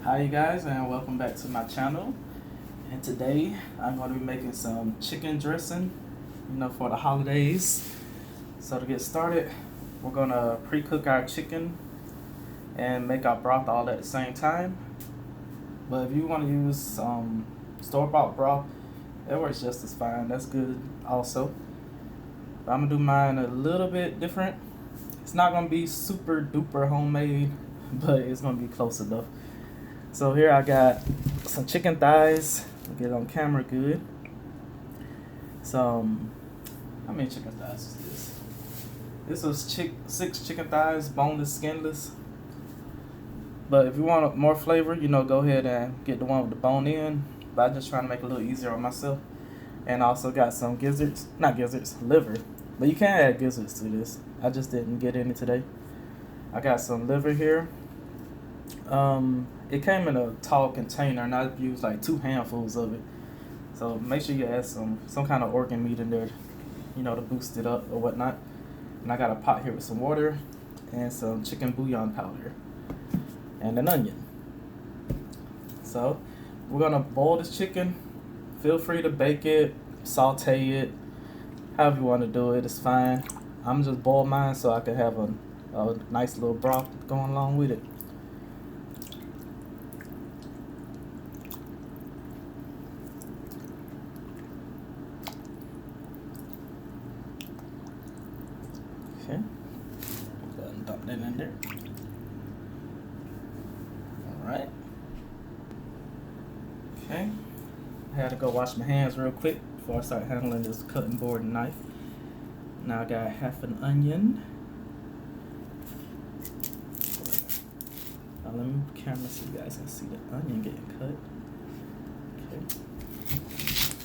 Hi you guys, and welcome back to my channel. And today I'm going to be making some chicken dressing, for the holidays. So to get started, we're going to pre-cook our chicken and make our broth all at the same time. But if you want to use store-bought broth, it works just as fine. That's good also. But I'm going to do mine a little bit different. It's not going to be super duper homemade, but it's going to be close enough. So here I got some chicken thighs. I'll get it on camera good. Some, how many chicken thighs is this? This was 6 chicken thighs, boneless, skinless. But if you want more flavor, go ahead and get the one with the bone in. But I'm just trying to make it a little easier on myself. And I also got some liver. But you can add gizzards to this. I just didn't get any today. I got some liver here. It came in a tall container, and I used like 2 handfuls of it. So make sure you add some kind of organ meat in there, to boost it up or whatnot. And I got a pot here with some water and some chicken bouillon powder and an onion. So we're gonna boil this chicken. Feel free to bake it, saute it, however you want to do it. It's fine. I'm just boil mine so I can have a nice little broth going along with it. Okay, go ahead and dump that in there. Alright. Okay, I had to go wash my hands real quick before I start handling this cutting board and knife. Now I got half an onion. Now let me camera so you guys can see the onion getting cut.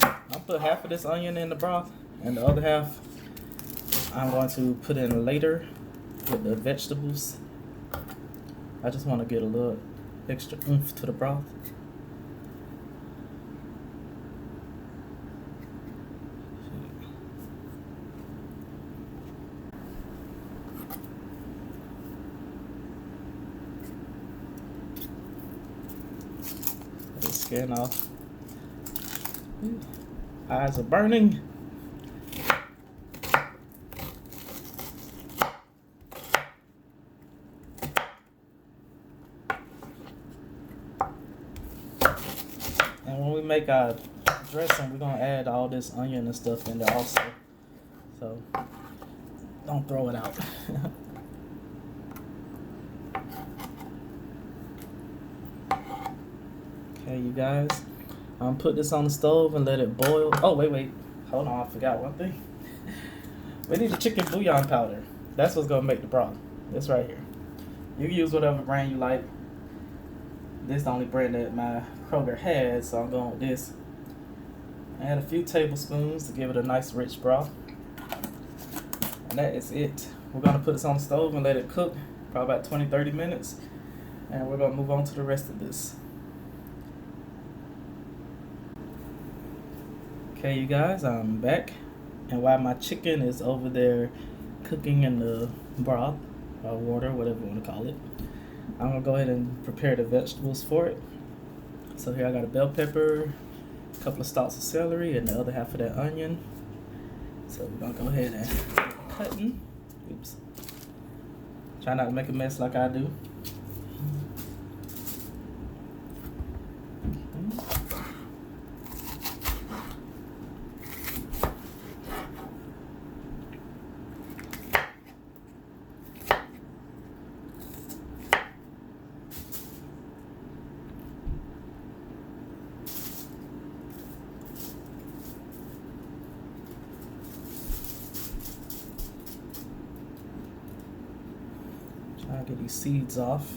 Okay. I'll put half of this onion in the broth, and the other half I'm going to put in later with the vegetables. I just want to get a little extra oomph to the broth. Get the skin off. Eyes are burning. And when we make our dressing, we're going to add all this onion and stuff in there also. So, don't throw it out. Okay, you guys. Put this on the stove and let it boil. Oh, wait. Hold on, I forgot one thing. We need the chicken bouillon powder. That's what's going to make the broth. This right here. You can use whatever brand you like. This is the only brand that my Kroger has, so I'm going with this. Add a few tablespoons to give it a nice rich broth. And that is it. We're going to put this on the stove and let it cook probably about 20-30 minutes. And we're going to move on to the rest of this. Okay, you guys, I'm back. And while my chicken is over there cooking in the broth, or water, whatever you want to call it, I'm going to go ahead and prepare the vegetables for it. So here I got a bell pepper, a couple of stalks of celery, and the other half of that onion. So we're going to go ahead and cutting. Oops. Try not to make a mess like I do. Try to get these seeds off.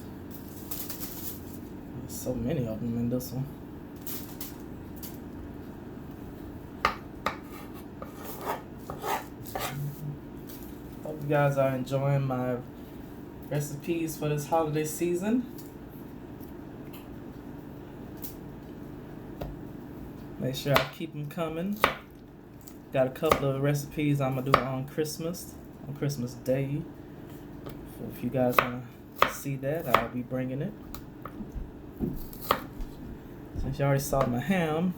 There's so many of them in this one. Hope you guys are enjoying my recipes for this holiday season. Make sure I keep them coming. Got a couple of recipes I'm gonna do on Christmas Day. So if you guys want to see that, I'll be bringing it. Since you already saw my ham,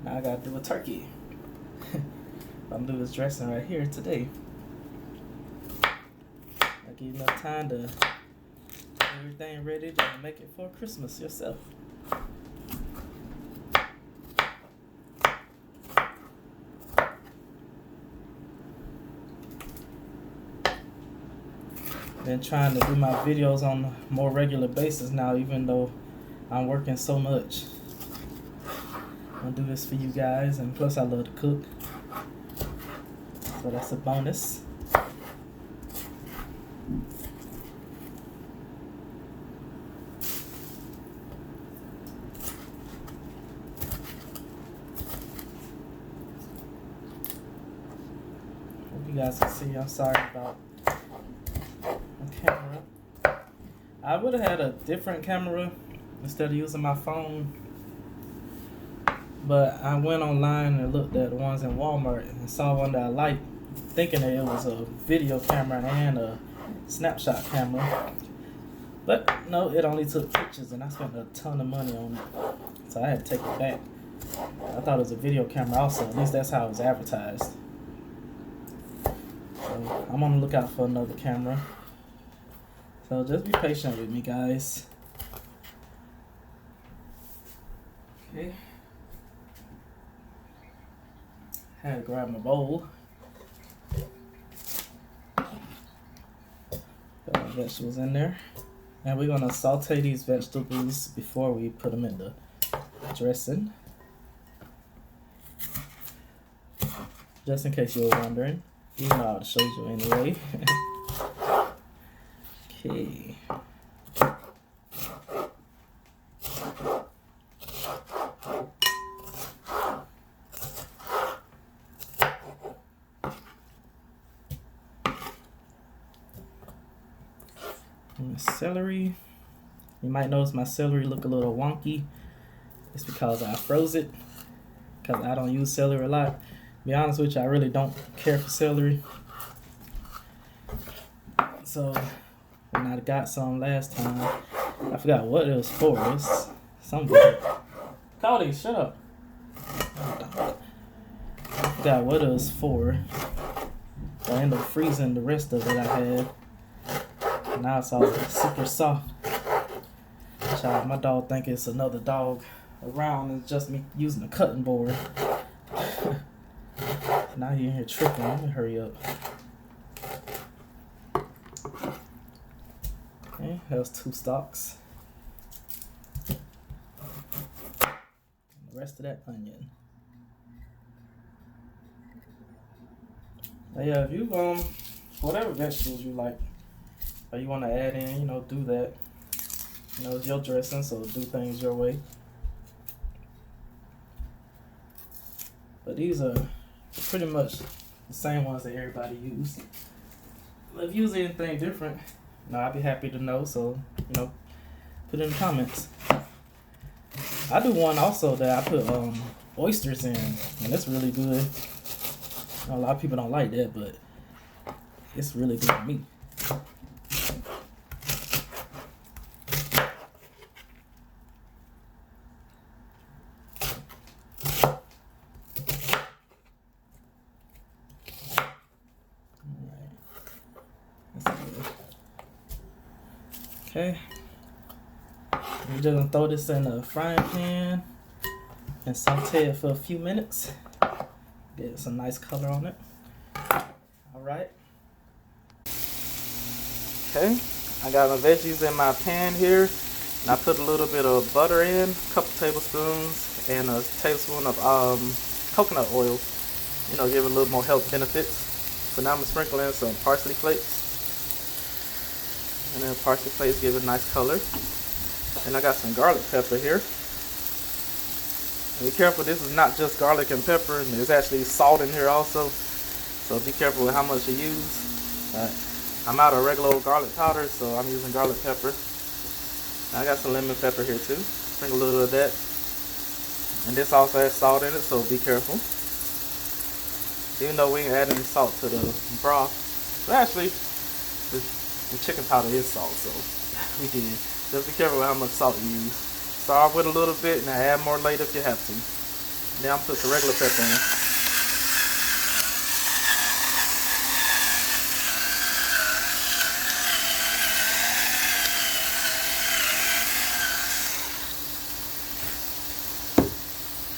now I gotta do a turkey. I'm gonna do this dressing right here today. I give you enough time to get everything ready to make it for Christmas yourself. Been trying to do my videos on a more regular basis now, even though I'm working so much. I'm gonna do this for you guys, and plus I love to cook, so that's a bonus. Hope you guys can see. I'm sorry about camera. I would have had a different camera instead of using my phone, but I went online and looked at the ones in Walmart and saw one that I liked, thinking that it was a video camera and a snapshot camera, but no, it only took pictures, and I spent a ton of money on it, so I had to take it back. I thought it was a video camera also, at least that's how it was advertised. So I'm on the lookout for another camera. So just be patient with me, guys. Okay. Had to grab my bowl. Got my vegetables in there. And we're gonna saute these vegetables before we put them in the dressing. Just in case you were wondering. You know I showed you anyway. Okay. And the celery. You might notice my celery look a little wonky. It's because I froze it. Because I don't use celery a lot. To be honest with you, I really don't care for celery. So when I got some last time, I forgot what it was for. It's something. Cody, shut up. I forgot what it was for. So I ended up freezing the rest of it I had. Now it's all super soft. Child, my dog think it's another dog around, and it's just me using a cutting board. Now you're in here tripping. Let me hurry up. Okay, that was 2 stalks. And the rest of that onion. But yeah, if you whatever vegetables you like, or you want to add in, do that. It's your dressing, so do things your way. But these are pretty much the same ones that everybody uses. If you use anything different, I'd be happy to know, so, put in the comments. I do one also that I put oysters in, and it's really good. A lot of people don't like that, but it's really good to me. Okay, we're just gonna throw this in a frying pan and saute it for a few minutes. Get some nice color on it. Alright. Okay, I got my veggies in my pan here. And I put a little bit of butter in, a couple tablespoons, and a tablespoon of coconut oil. Give it a little more health benefits. So now I'm gonna sprinkle in some parsley flakes. And then parsley flakes give it a nice color. And I got some garlic pepper here. And be careful, this is not just garlic and pepper. There's actually salt in here also. So be careful with how much you use. I'm out of regular old garlic powder, so I'm using garlic pepper. And I got some lemon pepper here too. Sprinkle a little of that. And this also has salt in it, so be careful. Even though we ain't adding any salt to the broth. But actually, the chicken powder is salt, so we did. Just be careful with how much salt you use. Start with a little bit and add more later if you have to. Then I'm put the regular pepper in.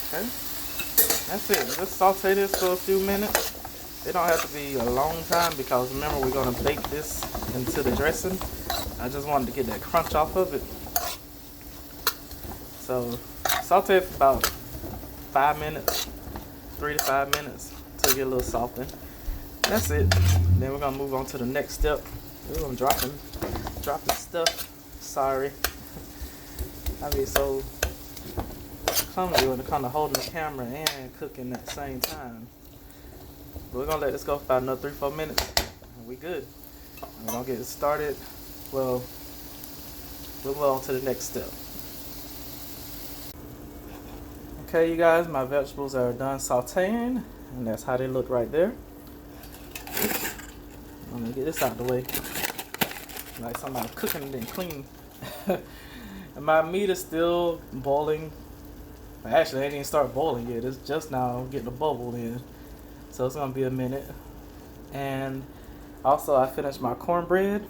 Okay, that's it. Just saute this for a few minutes. It don't have to be a long time because remember we're gonna bake this into the dressing. I just wanted to get that crunch off of it. So saute it for about 5 minutes, 3 to 5 minutes till it get a little softened. That's it. Then we're gonna move on to the next step. Ooh, I'm dropping stuff. Sorry. I be so clumsy when it comes to holding the camera and cooking at the same time. But we're gonna let this go for about another 3-4 minutes, and we good. We're gonna get it started. Well, we'll move on to the next step. Okay, you guys, my vegetables are done sauteing, and that's how they look right there. I'm gonna get this out of the way. Like somebody cooking and then clean. And my meat is still boiling. Actually, it didn't even start boiling yet. It's just now getting a bubble in. So it's gonna be a minute. And also I finished my cornbread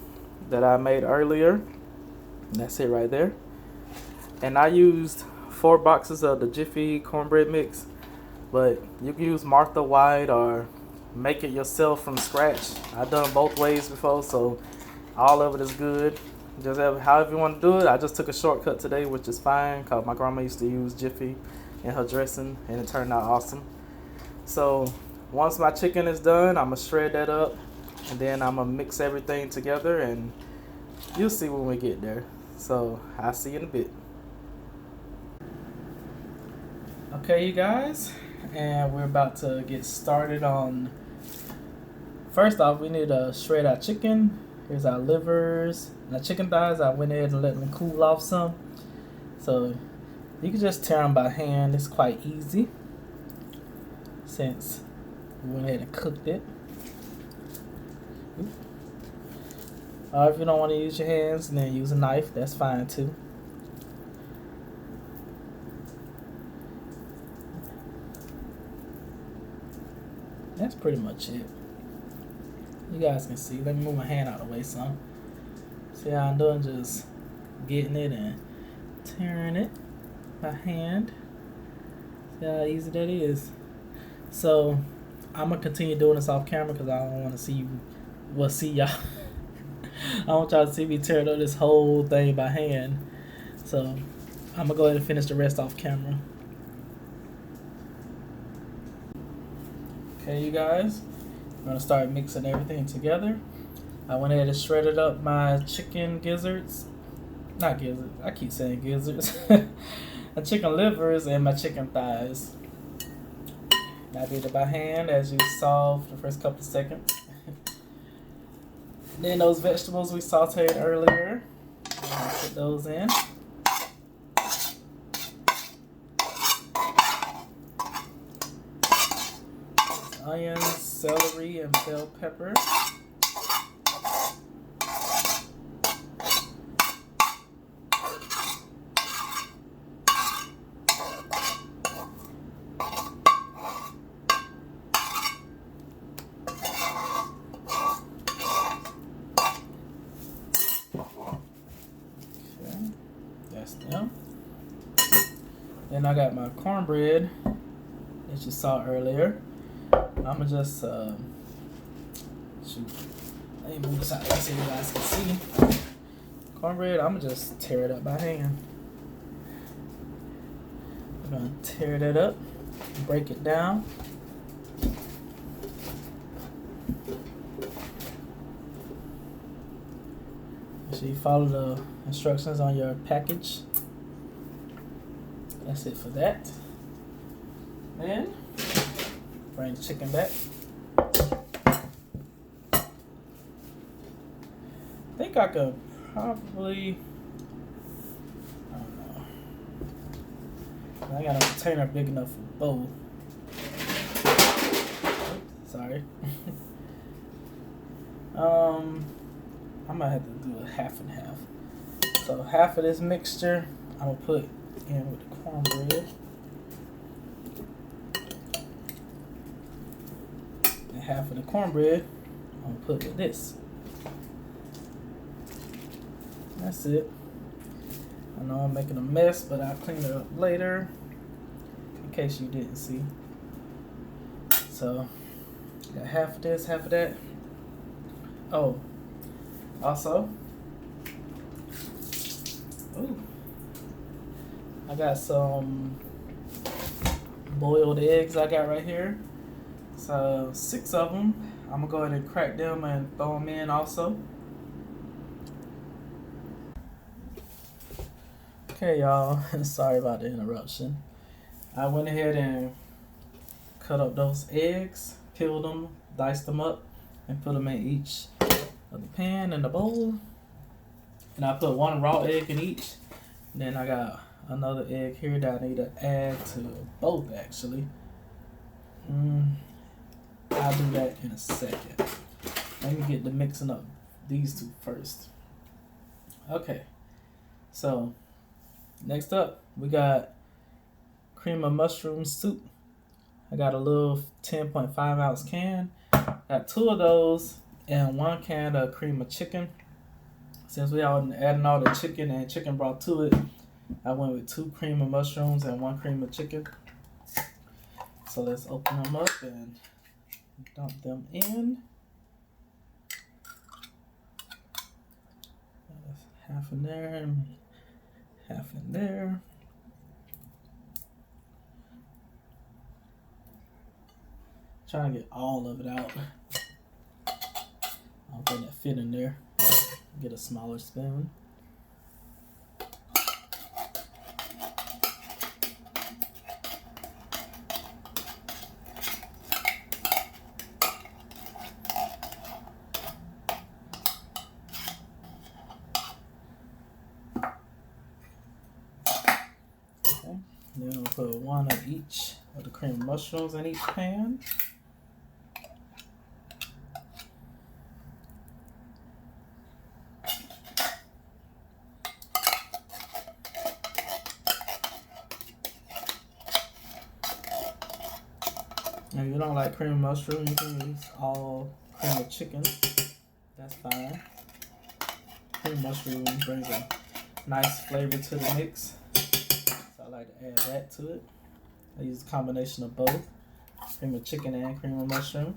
that I made earlier. And that's it right there. And I used 4 boxes of the Jiffy cornbread mix, but you can use Martha White or make it yourself from scratch. I've done both ways before, so all of it is good. Just however you want to do it. I just took a shortcut today, which is fine because my grandma used to use Jiffy in her dressing and it turned out awesome. So once my chicken is done, I'm gonna shred that up and then I'm gonna mix everything together and you'll see when we get there. So I'll see you in a bit. Okay, you guys, and we're about to get started on. First off, we need to shred our chicken. Here's our livers and our chicken thighs. I went ahead and let them cool off some. So you can just tear them by hand. It's quite easy since we went ahead and cooked it. If you don't want to use your hands, then use a knife. That's fine too. That's pretty much it. You guys can see. Let me move my hand out of the way some. See how I'm doing? Just getting it and tearing it by hand. See how easy that is. So I'm gonna continue doing this off camera because I don't want to see you. Well, see y'all. I don't want y'all to see me tearing up this whole thing by hand. So I'm gonna go ahead and finish the rest off camera. Okay, you guys, I'm gonna start mixing everything together. I went ahead and shredded up my chicken gizzards. Not gizzards, I keep saying gizzards. My chicken livers and my chicken thighs. I did it by hand as you saw for the first couple of seconds. Then those vegetables we sauteed earlier, I'll put those in. Onions, celery, and bell pepper. Okay, that's them. Then I got my cornbread that you saw earlier. I'ma just shoot. Let me move this out so you guys can see. Cornbread, I'ma just tear it up by hand. I'm gonna tear that up, break it down. So you follow the instructions on your package. That's it for that. Then bring the chicken back. I think I could probably, I don't know. I got a container big enough for both. Sorry. I might have to do a half and half. So half of this mixture I'm gonna put in with the cornbread. And half of the cornbread I'm gonna put with this. That's it. I know I'm making a mess, but I'll clean it up later in case you didn't see. So got half of this, half of that. Oh, also, I got some boiled eggs I got right here. So 6 of them. I'm gonna go ahead and crack them and throw them in also. Okay, y'all. Sorry about the interruption. I went ahead and cut up those eggs, peeled them, diced them up, and put them in each of the pan and the bowl. And I put 1 raw egg in each. And then I got another egg here that I need to add to both actually. I'll do that in a second. Let me get the mixing up these two first. Okay, so next up we got cream of mushroom soup. I got a little 10.5 ounce can. Got 2 of those and 1 can of cream of chicken. Since we are adding all the chicken and chicken broth to it, I went with 2 cream of mushrooms and 1 cream of chicken. So let's open them up and dump them in. Half in there and half in there. Trying to get all of it out. I'll think that fit in there. Get a smaller spoon. Then we'll put 1 of each of the cream of mushrooms in each pan. If you don't like cream of mushroom, you can use all cream of chicken. That's fine. Cream of mushroom brings a nice flavor to the mix. I like to add that to it. I use a combination of both, cream of chicken and cream of mushroom.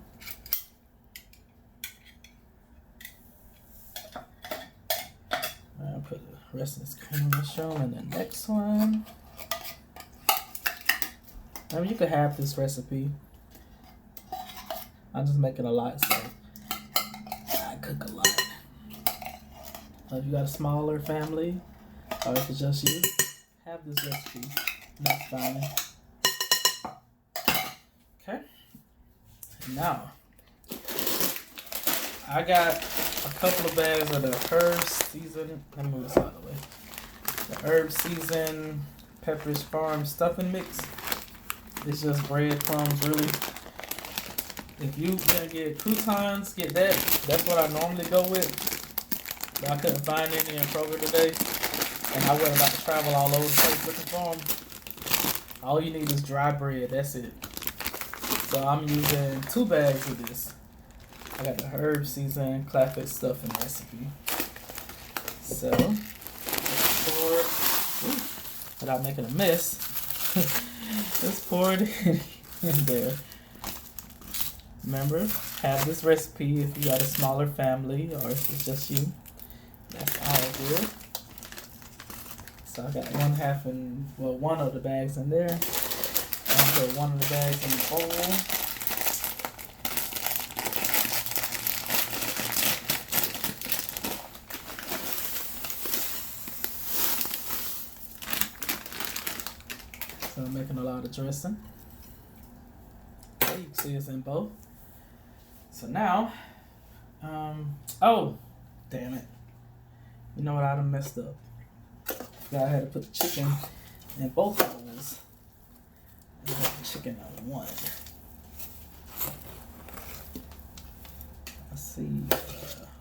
I'll put the rest of this cream of mushroom in the next one. I mean, you could have this recipe. I'm just making a lot, so I cook a lot. If you got a smaller family, or if it's just you, have this recipe. That's fine. Okay. Now, I got a couple of bags of the herb seasoned. Let me move this out of the way. The herb seasoned Pepperidge Farm stuffing mix. It's just breadcrumbs, really. If you gonna get croutons, get that. That's what I normally go with. But I couldn't find any in Kroger today. And I wasn't about to travel all over the place looking for them. All you need is dry bread. That's it. So I'm using 2 bags of this. I got the herb seasoned claflin stuffing recipe. So let's pour it without making a mess. Let's pour it in there. Remember, have this recipe if you got a smaller family or if it's just you. That's all good. So I got 1 of the bags in there. I'll put 1 of the bags in the bowl. So I'm making a lot of dressing. Okay, you can see it's in both. So now, oh, damn it. You know what, I done messed up. I had to put the chicken in both bowls. And put the chicken in one. Let's see,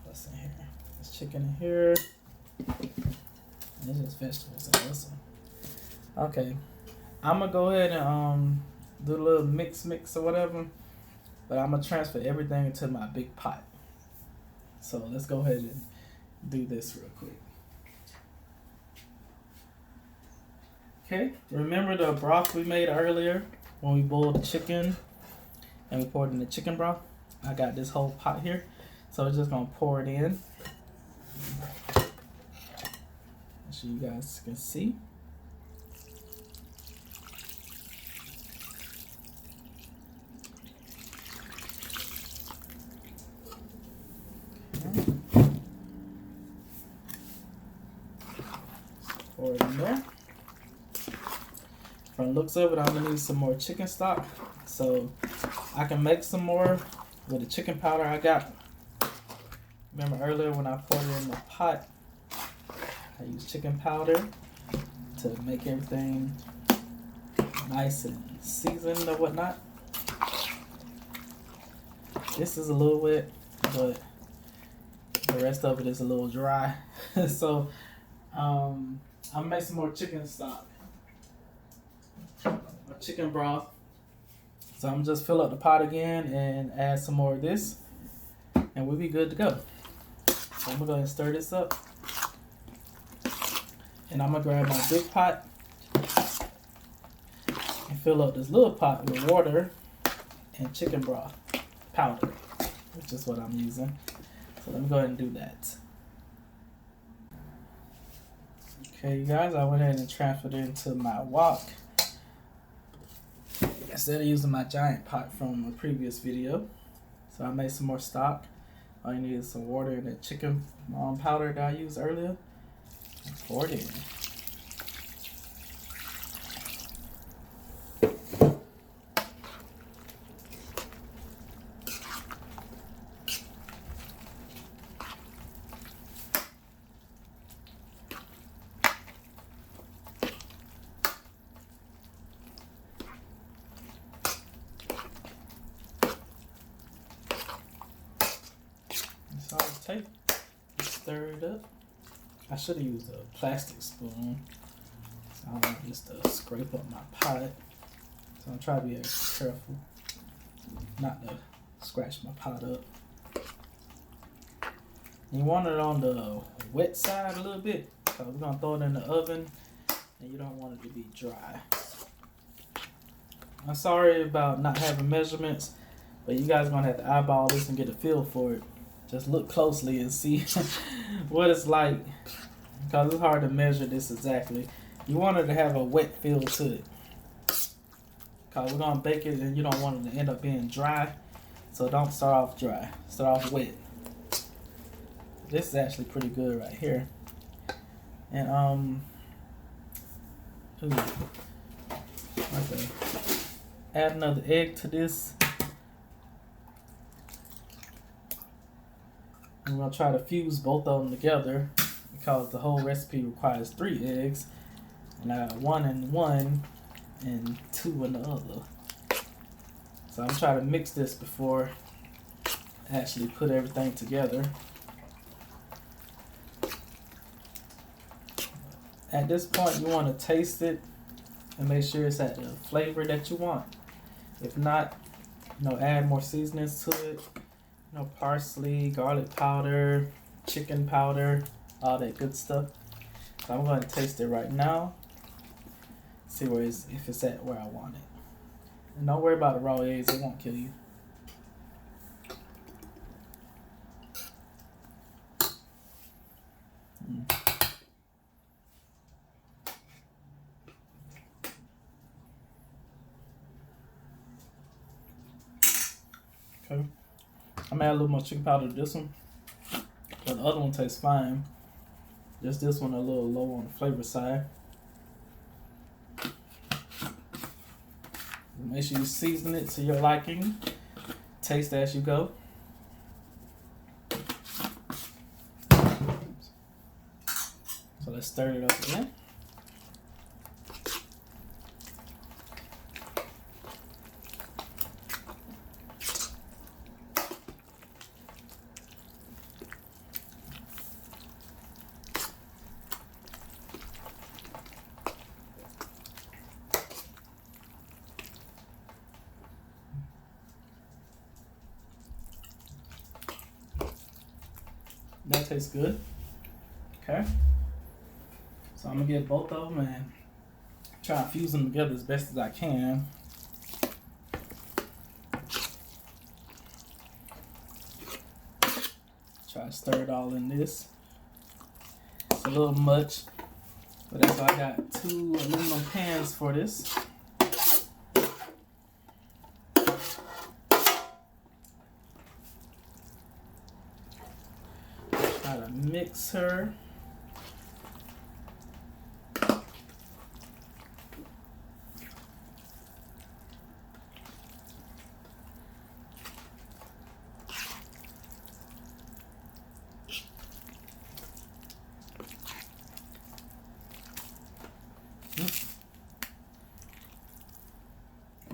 what's in here? There's chicken in here. It's just vegetables and this one. Okay, I'm gonna go ahead and do a little mix or whatever, but I'm gonna transfer everything into my big pot. So let's go ahead and do this real quick. Okay, remember the broth we made earlier when we boiled the chicken and we poured in the chicken broth? I got this whole pot here, so we're just gonna pour it in so you guys can see. Pour it in there. From the looks of it, I'm gonna need some more chicken stock, so I can make some more with the chicken powder I got. Remember earlier when I poured it in the pot, I used chicken powder to make everything nice and seasoned or whatnot. This is a little wet, but the rest of it is a little dry. So I'll make some more chicken stock, or chicken broth. So I'm just fill up the pot again and add some more of this, and we'll be good to go. So I'm gonna go ahead and stir this up, and I'm gonna grab my big pot and fill up this little pot with water and chicken broth powder, which is what I'm using. So let me go ahead and do that. Okay, you guys, I went ahead and transferred it into my wok instead of using my giant pot from a previous video. So I made some more stock. All you need is some water and that chicken powder that I used earlier. And pour it in. That's all it takes. Stir it up. I should have used a plastic spoon. So I want just to scrape up my pot. So I'm trying to be extra careful not to scratch my pot up. You want it on the wet side a little bit, because we're going to throw it in the oven and you don't want it to be dry. I'm sorry about not having measurements, but you guys are going to have to eyeball this and get a feel for it. Just look closely and see what it's like, because it's hard to measure this exactly. You want it to have a wet feel to it, because we're going to bake it and you don't want it to end up being dry. So don't start off dry, start off wet. This is actually pretty good right here. And okay, add another egg to this. I'm gonna try to fuse both of them together, because the whole recipe requires 3 eggs, and I got 1 in one and 2 in the other. So I'm trying to mix this before I actually put everything together. At this point, you want to taste it and make sure it's at the flavor that you want. If not, add more seasonings to it. Parsley, garlic powder, chicken powder, all that good stuff. So I'm going to taste it right now. See if it's at where I want it. And don't worry about the raw eggs, it won't kill you. Okay. I'm gonna add a little more chicken powder to this one, but the other one tastes fine. Just this one a little low on the flavor side. Make sure you season it to your liking. Taste as you go. So let's stir it up again. tastes good. Okay. So I'm gonna get both of them and try to fuse them together as best as I can. Try to stir it all in this. It's a little much, but that's why I got 2 aluminum pans for this. Try to mix her.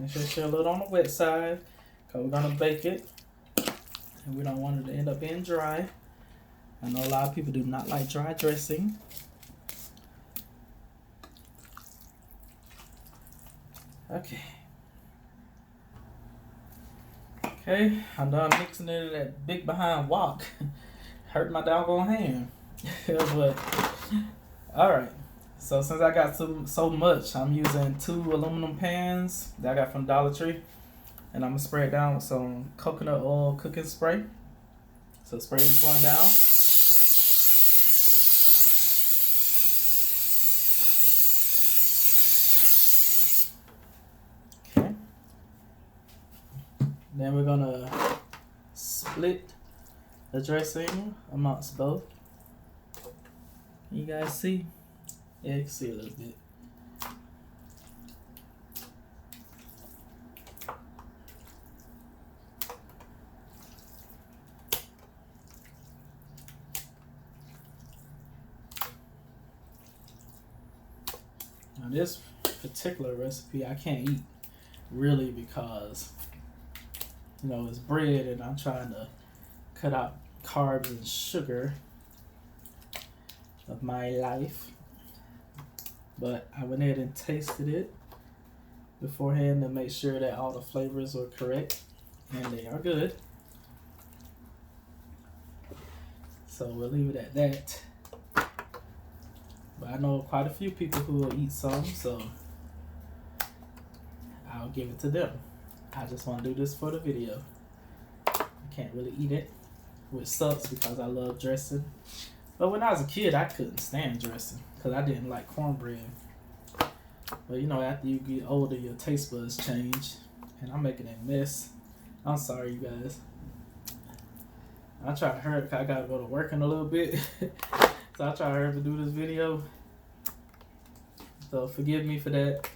Make sure it's a little on the wet side, because we're going to bake it. And we don't want it to end up being dry. I know a lot of people do not like dry dressing. Okay. Okay, I'm done mixing it in that big behind wok. Hurt my doggone hand. But, alright. So since I got so much, I'm using 2 aluminum pans that I got from Dollar Tree. And I'm going to spray it down with some coconut oil cooking spray. So spray each one down. Okay. Then we're going to split the dressing amongst both. You guys see? Yeah, you can see a little bit. Now this particular recipe I can't eat really because, you know, it's bread and I'm trying to cut out carbs and sugar of my life. But I went ahead and tasted it beforehand to make sure that all the flavors were correct, and they are good. So we'll leave it at that. But I know quite a few people who will eat some, so I'll give it to them. I just want to do this for the video. I can't really eat it, which sucks because I love dressing. But when I was a kid, I couldn't stand dressing because I didn't like cornbread. But you know, after you get older, your taste buds change. And I'm making a mess. I'm sorry, you guys. I try to hurry because I got to go to work in a little bit. So I try to hurry to do this video. So forgive me for that.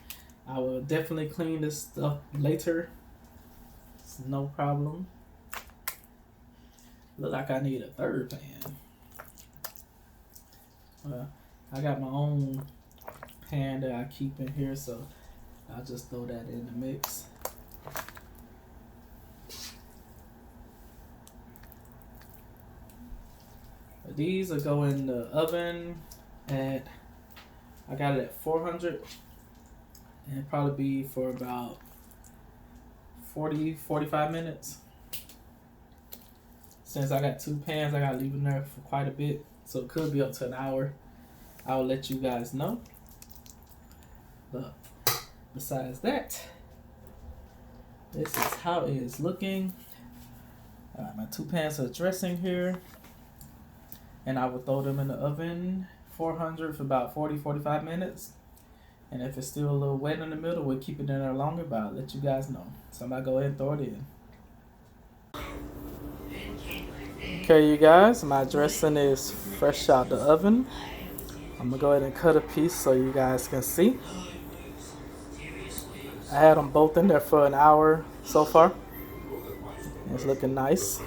I will definitely clean this stuff later. It's no problem. Look like I need a 3rd pan. I got my own pan that I keep in here, so I'll just throw that in the mix. But these will go in the oven at, I got it at 400, and it'll probably be for about 40-45 minutes. Since I got 2 pans, I gotta leave them there for quite a bit. So it could be up to an hour. I'll let you guys know. But besides that, this is how it is looking. My 2 pans of dressing here. And I will throw them in the oven, 400 for about 40-45 minutes. And if it's still a little wet in the middle, we'll keep it in there longer, but I'll let you guys know. So I'm gonna go ahead and throw it in. Okay, you guys, my dressing is fresh out the oven. I'm gonna go ahead and cut a piece so you guys can see. I had them both in there for an hour so far. It's looking nice.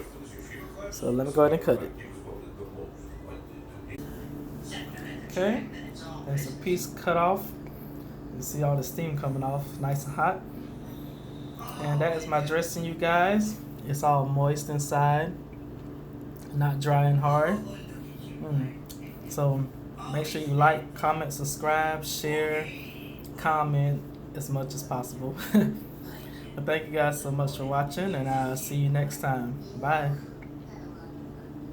So let me go ahead and cut it. Okay, there's a piece cut off. You see all the steam coming off, nice and hot. And that is my dressing, you guys. It's all moist inside, not dry and hard. So make sure you like, comment, subscribe, share, comment as much as possible. But thank you guys so much for watching, and I'll see you next time. Bye.